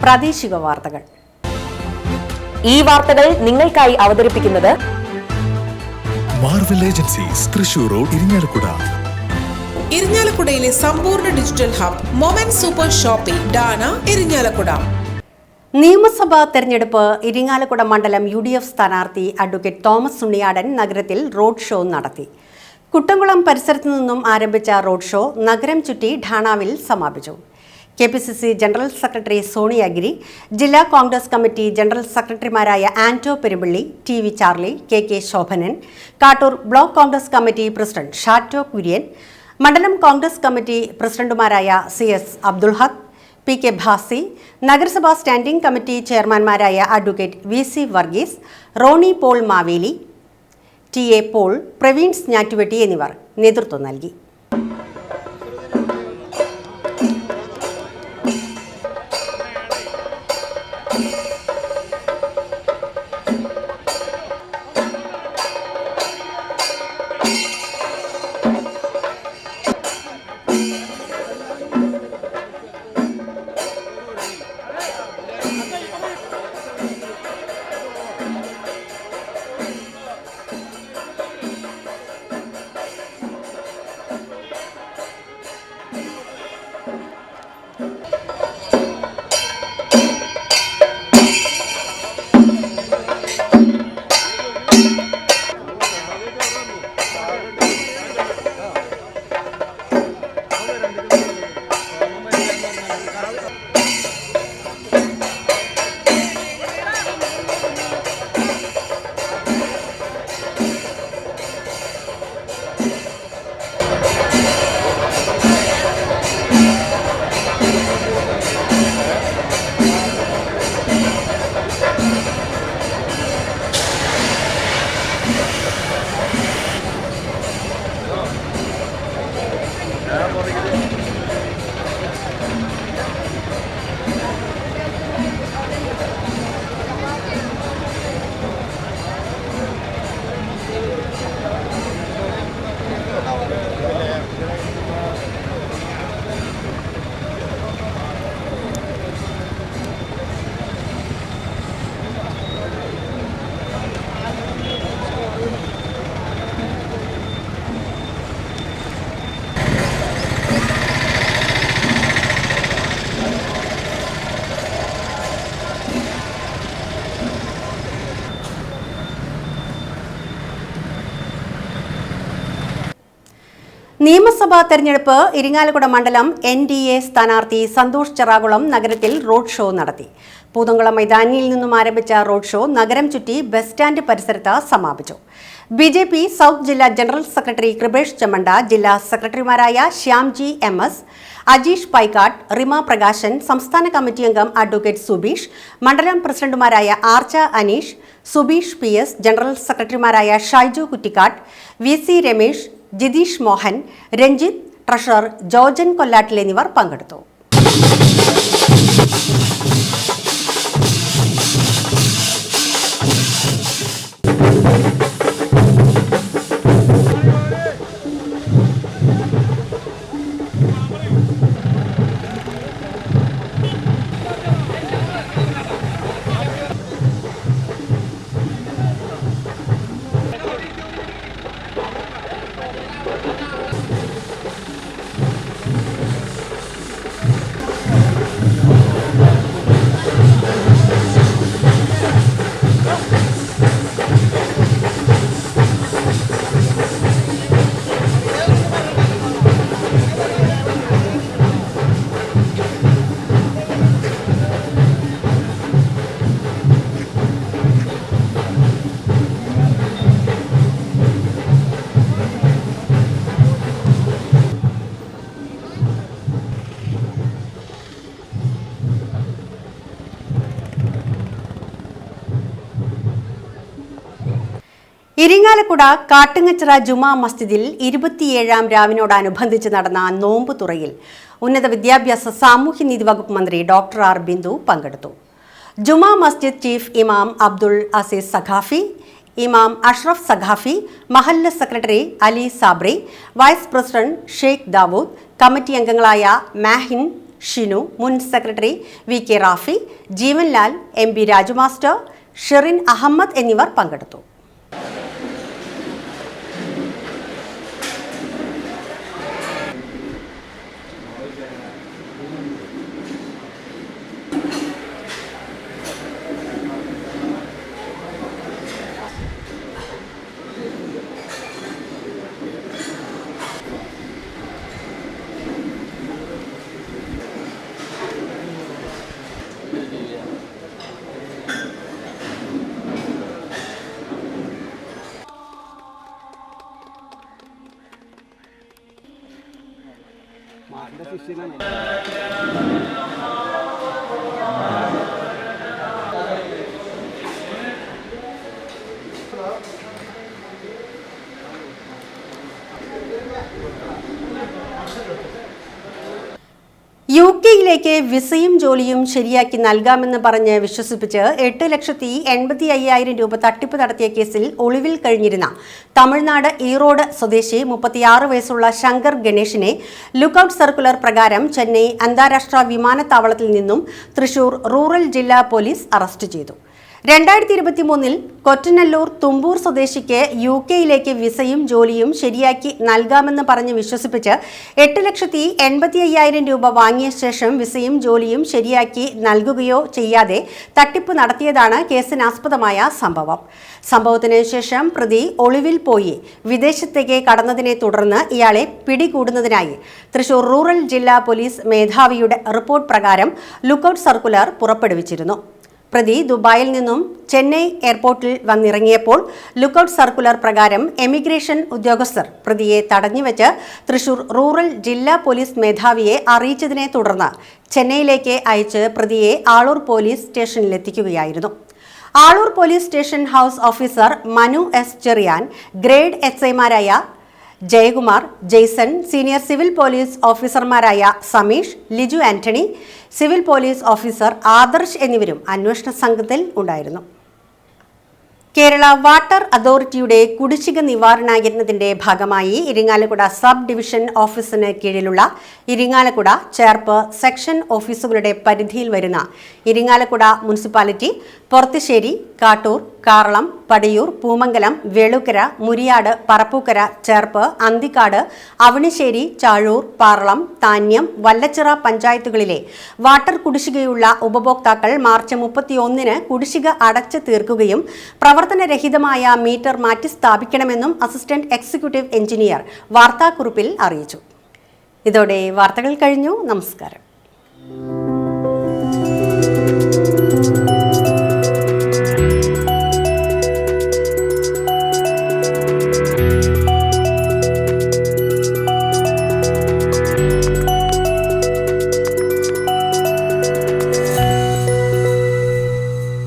പ്രാദേശിക വാർത്തകൾ. ഈ വാർത്തകൾ നിങ്ങൾക്കായി അവതരിപ്പിക്കുന്നത് Marvel agencies, Thrissur road, Irinjalakuda. ഇരിങ്ങാലക്കുടയിലെ സമ്പൂർണ്ണ digital hub moment super shopping ഡാന, ഇരിങ്ങാലക്കുട. നിയമസഭാ തെരഞ്ഞെടുപ്പ് ഇരിങ്ങാലക്കുട മണ്ഡലം UDF സ്ഥാനാർത്ഥി അഡ്വക്കേറ്റ് തോമസ് ഉണ്ണിയാടൻ നഗരത്തിൽ റോഡ് ഷോ നടത്തി. കുട്ടംകുളം പരിസരത്തു നിന്നും ആരംഭിച്ച റോഡ് ഷോ നഗരം ചുറ്റി ഢാണാവിൽ സമാപിച്ചു. KPCC ജനറൽ സെക്രട്ടറി സോണിയാഗിരി, ജില്ലാ കോൺഗ്രസ് കമ്മിറ്റി ജനറൽ സെക്രട്ടറിമാരായ Anto Perumpally, TV Charlie, KK Sobhanan, Kattoor block Congress committee president Shato Kurian, മണ്ഡലം കോൺഗ്രസ് കമ്മിറ്റി പ്രസിഡന്റുമാരായ CS അബ്ദുൾ ഹഖ്, PK ഭാസി, നഗരസഭാ സ്റ്റാൻഡിംഗ് കമ്മിറ്റി ചെയർമാൻമാരായ advocate VC Varghese, Ronnie Paul Maveli, TA Paul, പ്രവീൺസ് ഞാറ്റുവെട്ടി എന്നിവർ നേതൃത്വം നൽകി. നിയമസഭാ തെരഞ്ഞെടുപ്പ് ഇരിങ്ങാലക്കുട മണ്ഡലം NDA സ്ഥാനാർത്ഥി സന്തോഷ് ചെറാകുളം നഗരത്തിൽ റോഡ് ഷോ നടത്തി. പൂതംകുളം മൈതാനിയിൽ നിന്നും ആരംഭിച്ച റോഡ് ഷോ നഗരം ചുറ്റി ബസ് സ്റ്റാൻഡ് പരിസരത്ത് സമാപിച്ചു. BJP സൗത്ത് ജില്ലാ ജനറൽ സെക്രട്ടറി കൃപേഷ് ചെമ്മണ്ട, ജില്ലാ സെക്രട്ടറിമാരായ ശ്യാംജി MS, അജീഷ് പൈക്കാട്ട്, റിമ പ്രകാശൻ, സംസ്ഥാന കമ്മിറ്റി അംഗം അഡ്വക്കേറ്റ് സുബീഷ്, മണ്ഡലം പ്രസിഡന്റുമാരായ ആർച്ച അനീഷ്, സുബീഷ് PS, ജനറൽ സെക്രട്ടറിമാരായ ഷൈജു കുറ്റിക്കാട്ട്, VC രമേശ്, ജിതീഷ് മോഹൻ, രഞ്ജിത്ത്, ട്രഷറർ ജോർജൻ കൊല്ലാട്ടിൽ എന്നിവർ പങ്കെടുത്തു. ഇരിങ്ങാലക്കുട കാട്ടുങ്ങച്ചിറ ജുമാ മസ്ജിദിൽ 27-ാം രാവിനോടനുബന്ധിച്ച് നടന്ന നോമ്പ് തുറയിൽ ഉന്നത വിദ്യാഭ്യാസ സാമൂഹ്യനീതി വകുപ്പ് മന്ത്രി ഡോക്ടർ ആർ ബിന്ദു പങ്കെടുത്തു. ജുമാ മസ്ജിദ് ചീഫ് ഇമാം അബ്ദുൾ അസീസ് സഖാഫി, ഇമാം അഷ്റഫ് സഖാഫി, മഹല്ല secretary Ali Sabri, vice president Sheikh Dawood, committee അംഗങ്ങളായ മാഹിൻ, ഷിനു, മുൻ secretary VK Rafi, Jeevanlal, MP Raju master, Sherin Ahmed എന്നിവർ പങ്കെടുത്തു. UK വിസയും ജോലിയും ശരിയാക്കി നൽകാമെന്ന് പറഞ്ഞ് വിശ്വസിപ്പിച്ച് 8,80,50,000 രൂപ തട്ടിപ്പ് നടത്തിയ കേസിൽ ഒളിവിൽ കഴിഞ്ഞിരുന്ന തമിഴ്നാട് ഈറോഡ് സ്വദേശി 36 വയസ്സുള്ള ശങ്കർ ഗണേഷിനെ ലുക്കൌട്ട് സർക്കുലർ പ്രകാരം ചെന്നൈ അന്താരാഷ്ട്ര വിമാനത്താവളത്തിൽ നിന്നും തൃശൂർ റൂറൽ ജില്ലാ പോലീസ് അറസ്റ്റ് ചെയ്തു. 2023 കൊറ്റനല്ലൂർ തുമ്പൂർ സ്വദേശിക്ക് UK വിസയും ജോലിയും ശരിയാക്കി നൽകാമെന്ന് പറഞ്ഞ് വിശ്വസിപ്പിച്ച് 8,80,000 രൂപ വാങ്ങിയ ശേഷം വിസയും ജോലിയും ശരിയാക്കി നൽകുകയോ ചെയ്യാതെ തട്ടിപ്പ് നടത്തിയതാണ് കേസിനാസ്പദമായ സംഭവം. സംഭവത്തിന് ശേഷം പ്രതി ഒളിവിൽ പോയി വിദേശത്തേക്ക് കടന്നതിനെ തുടർന്ന് ഇയാളെ പിടികൂടുന്നതിനായി തൃശൂർ റൂറൽ ജില്ലാ പോലീസ് മേധാവിയുടെ റിപ്പോർട്ട് പ്രകാരം ലുക്കൌട്ട് സർക്കുലർ പുറപ്പെടുവിച്ചിരുന്നു. പ്രതി ദുബായിൽ നിന്നും ചെന്നൈ എയർപോർട്ടിൽ വന്നിറങ്ങിയപ്പോൾ ലുക്കൌട്ട് സർക്കുലർ പ്രകാരം എമിഗ്രേഷൻ ഉദ്യോഗസ്ഥർ പ്രതിയെ തടഞ്ഞുവെച്ച് തൃശൂർ റൂറൽ ജില്ലാ പോലീസ് മേധാവിയെ അറിയിച്ചതിനെ തുടർന്ന് ചെന്നൈയിലേക്ക് അയച്ച് പ്രതിയെ ആളൂർ പോലീസ് സ്റ്റേഷനിലെത്തിക്കുകയായിരുന്നു. Aloor police station house officer Manu S Cherian, grade SIമാരായ Jayakumar, Jaison, senior civil police ഓഫീസർമാരായ Sameesh, Liju Antony, civil police officer Adarsh എന്നിവരും അന്വേഷണ സംഘത്തിൽ ഉണ്ടായിരുന്നു. കേരള വാട്ടർ അതോറിറ്റിയുടെ കുടിശ്ശിക നിവാരണ യജ്ഞത്തിന്റെ ഭാഗമായി ഇരിങ്ങാലക്കുട സബ് ഡിവിഷൻ ഓഫീസിന് കീഴിലുള്ള ഇരിങ്ങാലക്കുട, ചേർപ്പ് സെക്ഷൻ ഓഫീസുകളുടെ പരിധിയിൽ വരുന്ന ഇരിങ്ങാലക്കുട മുനിസിപ്പാലിറ്റി, പൊറത്തിശ്ശേരി, കാട്ടൂർ, കാറളം, പടിയൂർ, പൂമംഗലം, വെളുക്കര, മുരിയാട്, പറപ്പൂക്കര, ചേർപ്പ്, അന്തിക്കാട്, അവണിശ്ശേരി, ചാഴൂർ, പാറളം, താന്യം, വല്ലച്ചിറ പഞ്ചായത്തുകളിലെ വാട്ടർ കുടിശ്ശികയുള്ള ഉപഭോക്താക്കൾ മാർച്ച് 31 കുടിശ്ശിക അടച്ചു തീർക്കുകയും പ്രവർത്തനരഹിതമായ മീറ്റർ മാറ്റി സ്ഥാപിക്കണമെന്നും അസിസ്റ്റന്റ് എക്സിക്യൂട്ടീവ് എഞ്ചിനീയർ വാർത്താക്കുറിപ്പിൽ അറിയിച്ചു. ഇതോടെ വാർത്തകൾ കഴിഞ്ഞു. നമസ്കാരം.